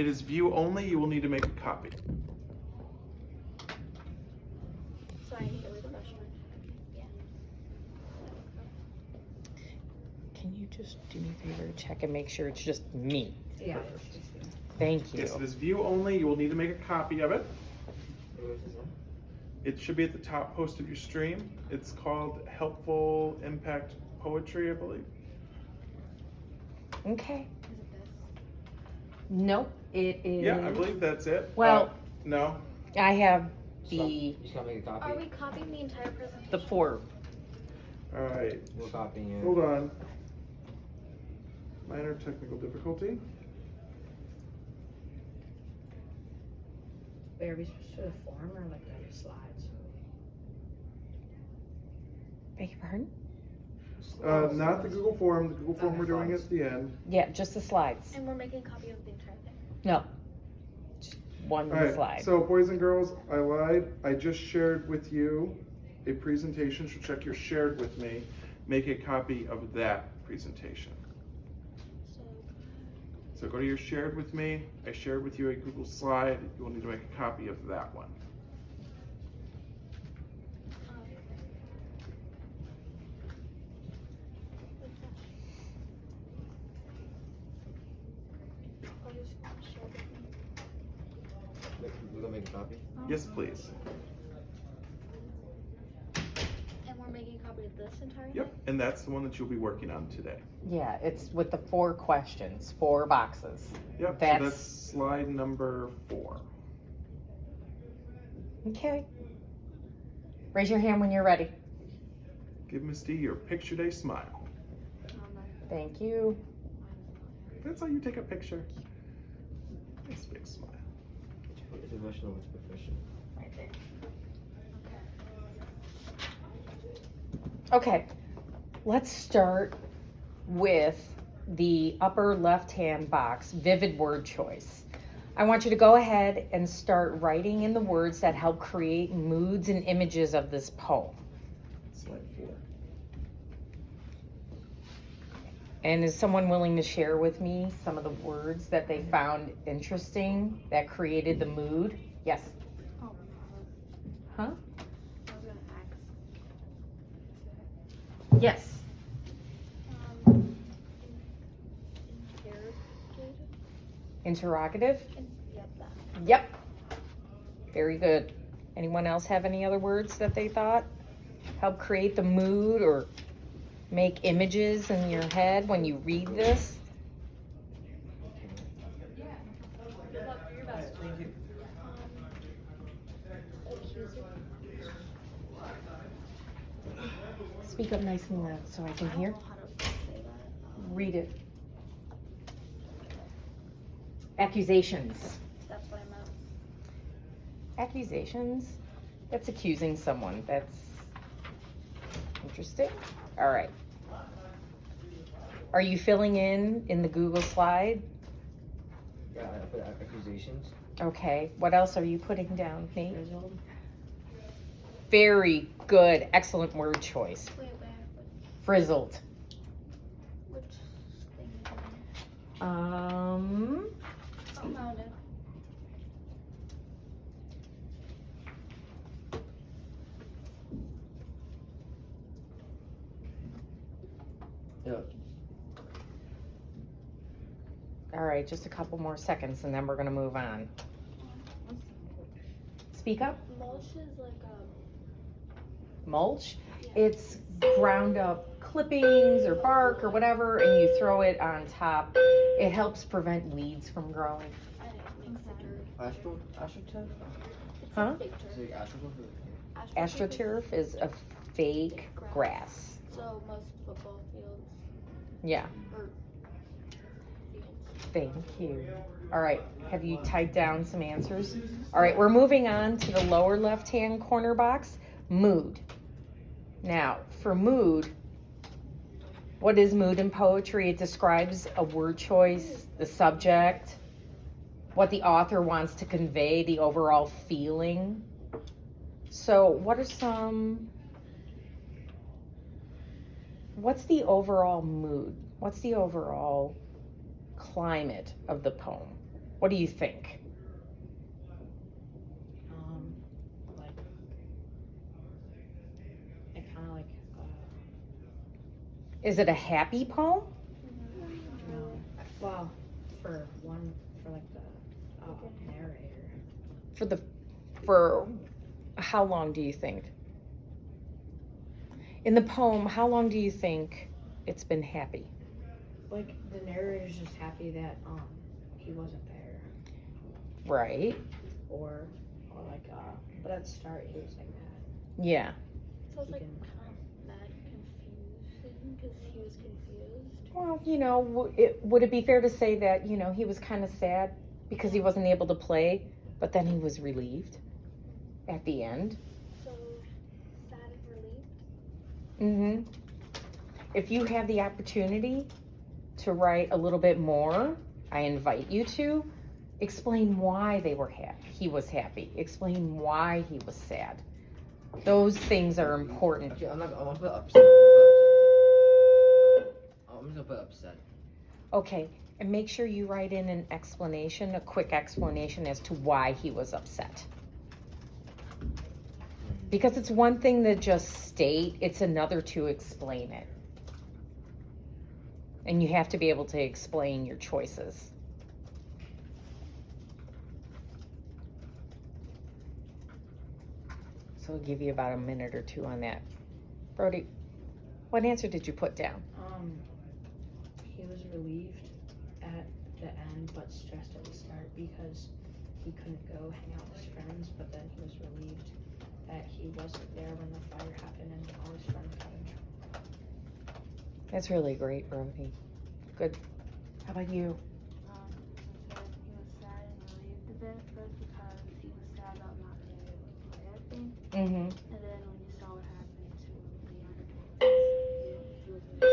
It is view only. You will need to make a copy. So I need to refresh my. Yeah. Can you just do me a favor, check and make sure it's just me? Yeah. Thank you. Yes, it is view only. You will need to make a copy of it. It should be at the top post of your stream. It's called Helpful Impact Poetry, I believe. Okay. Is it this? Nope, it is. Yeah, I believe that's it. Well- No. I have So, the you just gotta make a copy. Are we copying the entire presentation? the 4. All right. We're copying it. Hold on. Minor technical difficulty. Wait, are we supposed to do a form or like the slides? Beg your pardon? Not the Google form. The Google form we're doing at the end. Yeah, just the slides. And we're making a copy of the entire thing. No, just one All right. slide. So, boys and girls, I lied. I just shared with you a presentation. So check your shared with me. Make a copy of that presentation. So. So go to your shared with me. I shared with you a Google slide. You will need to make a copy of that one. I'll just share with me. We're gonna make a copy. Yes, please. And we're making a copy of this entire Yep. thing? And that's the one that you'll be working on today. Yeah, it's with the 4 questions, 4 boxes. Yep. So That's- that's slide number 4. Okay. Raise your hand when you're ready. Give Misty your picture day smile. Thank you. That's how you take a picture. Nice big smile. It's professional, it's professional. Right there. Okay, let's start with the upper left-hand box, vivid word choice. I want you to go ahead and start writing in the words that help create moods and images of this poem. Slide 4. And is someone willing to share with me some of the words that they found interesting that created the mood? Yes. Oh, Huh? I was gonna ask. Yes. Um, interrogated? Interrogative? Yep, that. Yep. Very good. Anyone else have any other words that they thought help create the mood or make images in your head when you read this? Accuser? Speak up nice and loud so I can I don't hear. know how to say that. Read it. Accusations. That's what I meant. Accusations? That's accusing someone. That's interesting. All right. Are you filling in the Google slide? Yeah, I put accusations. Okay. What else are you putting down, Nate? Very good. Excellent word choice. Wait, Frizzled. which thing? Um, Oh, found it. Yeah. all right, just a couple more seconds and then we're gonna move on. Speak up. Mulch is like Mulch. It's ground up clippings or bark or whatever, and you throw it on top. It helps prevent weeds from growing. I didn't mix the dirt. AstroTurf? It's Huh? a fake Is turf. it AstroTurf? AstroTurf is a fake grass. So most football fields Yeah, or fields. thank you. All right, have you typed down some answers? All right, we're moving on to the lower left-hand corner box, mood. Now, for mood, what is mood in poetry? It describes a word choice, the subject, what the author wants to convey, the overall feeling. So what's the overall mood? What's the overall climate of the poem? What do you think? Like, I kind of like, Is it a happy poem? no. Well, for like the narrator. For how long do you think? In the poem, how long do you think it's been happy? Like, the narrator's just happy that, he wasn't there. Right. Or like, but at the start, he was like mad. Yeah. So it's like He can- kind of mad confusing because he was confused. Well, would it be fair to say that, he was kind of sad because he wasn't able to play, but then he was relieved at the end? So sad and relieved. Mm-hmm. If you have the opportunity to write a little bit more, I invite you to explain why they were happy. He was happy. Explain why he was sad. Those things are important. Actually, I'm gonna put upset. I'm just gonna put upset. Okay, and make sure you write in an explanation, a quick explanation as to why he was upset. Because it's one thing to just state, it's another to explain it. And you have to be able to explain your choices. So I'll give you about a minute or two on that. Brody, what answer did you put down? He was relieved at the end, but stressed at the start because he couldn't go hang out with his friends, but then he was relieved that he wasn't there when the fire happened and all his friends got in trouble. That's really great, Brody. Good. How about you? He was sad and relieved a bit first because he was sad about not being able to play, I think. Mm-hmm. And then when he saw what happened to the younger boys, he was relieved.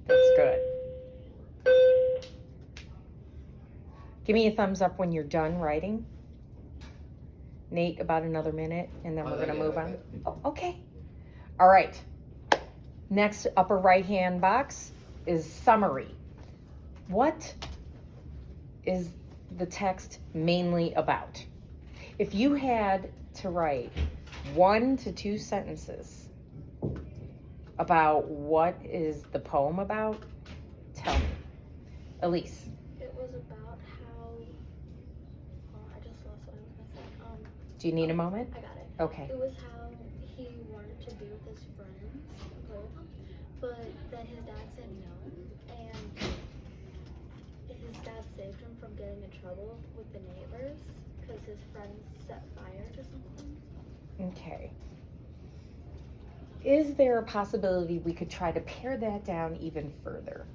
That's good. Give me a thumbs up when you're done writing. Nate, about another minute, and then we're going to move on. Oh, okay. All right. Next upper right-hand box is summary. What is the text mainly about? If you had to write 1 to 2 sentences about what is the poem about, tell me. Elise. It was about how. I just lost what I was gonna say. Do you need a moment? I got it. Okay. It was how he wanted to be with his friends, play with them, but then his dad said no, and his dad saved him from getting in trouble with the neighbors because his friends set fire to something. Okay. Is there a possibility we could try to pare that down even further?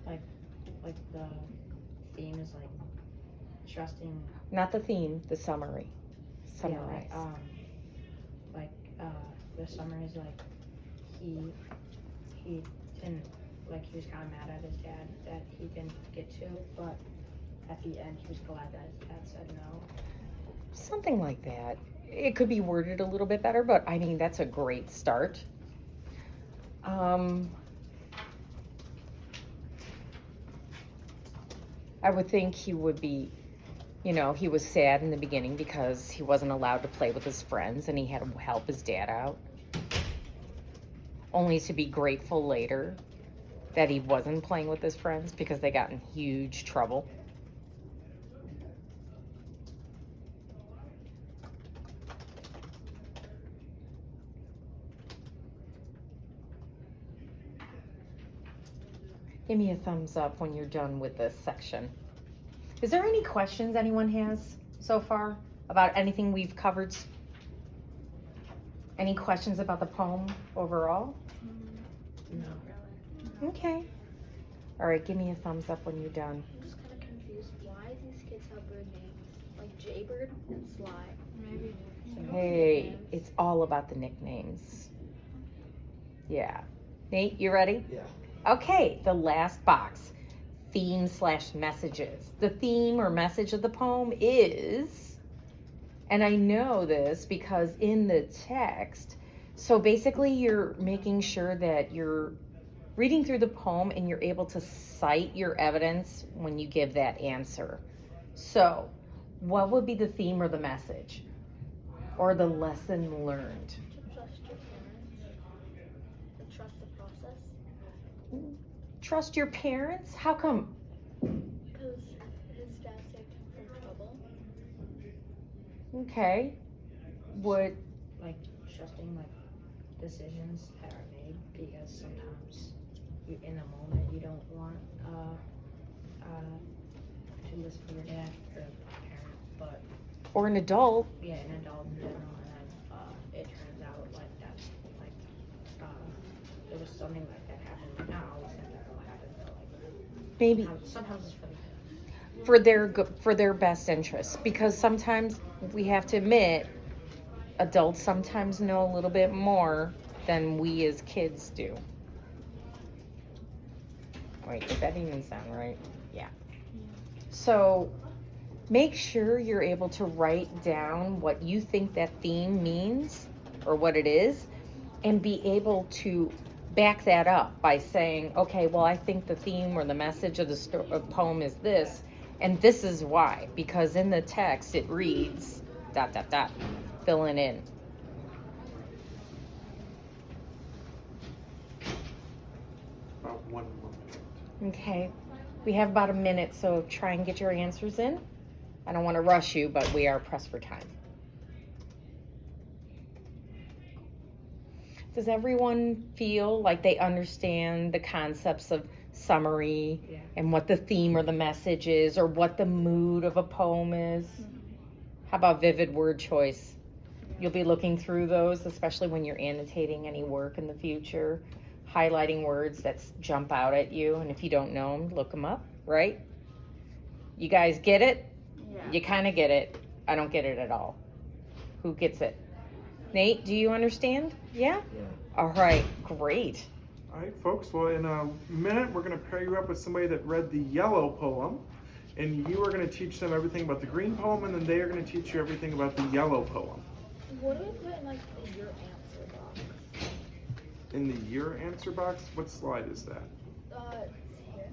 Like the theme is like trusting. Not the theme, the summary. Summarize. Yeah, the summary is like he didn't, like, he was kind of mad at his dad that he didn't get to, but at the end he was glad that his dad said no. Something like that. It could be worded a little bit better, but I mean, that's a great start. I would think he would be, he was sad in the beginning because he wasn't allowed to play with his friends and he had to help his dad out. Only to be grateful later that he wasn't playing with his friends because they got in huge trouble. Give me a thumbs up when you're done with this section. Is there any questions anyone has so far about anything we've covered? Any questions about the poem overall? No. Not really. Okay. All right, give me a thumbs up when you're done. I'm just kind of confused why these kids have bird names like Jaybird and Sly. Maybe. Hey, it's all about the nicknames. Yeah. Nate, you ready? Yeah. Okay, the last box, theme/messages. The theme or message of the poem is, and I know this because in the text, so basically you're making sure that you're reading through the poem and you're able to cite your evidence when you give that answer. So, what would be the theme or the message? Or the lesson learned? To trust your parents. To trust the process. Trust your parents? How come? Because his dad saved him from trouble. Okay. Would Like trusting like decisions that are made, because sometimes you in the moment you don't want to listen to your dad or parent, but or an adult? yeah, an adult in general, and then it turns out like that, like there was something like that happened. Like, not always that will happen, but like Maybe sometimes it's for the best. for their best interest, because sometimes we have to admit adults sometimes know a little bit more than we as kids do. Wait, did that even sound right? Yeah. So make sure you're able to write down what you think that theme means or what it is, and be able to back that up by saying, okay, well, I think the theme or the message of the poem is this, and this is why, because in the text it reads ... filling in. About 1 more minute. Okay, we have about a minute, so try and get your answers in. I don't want to rush you, but we are pressed for time. Does everyone feel like they understand the concepts of summary Yeah. and what the theme or the message is, or what the mood of a poem is? How about vivid word choice? You'll be looking through those, especially when you're annotating any work in the future, highlighting words that jump out at you, and if you don't know them, look them up, right? You guys get it? Yeah. You kind of get it. I don't get it at all. Who gets it? Nate, do you understand? Yeah? Yeah. All right, great. All right, folks. Well, in a minute, we're going to pair you up with somebody that read the yellow poem, and you are going to teach them everything about the green poem, and then they are going to teach you everything about the yellow poem. What do we put in like your answer box? In the your answer box, what slide is that? It's here.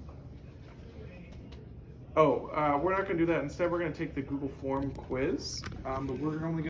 Oh, we're not going to do that. Instead, we're going to take the Google Form quiz. But we're only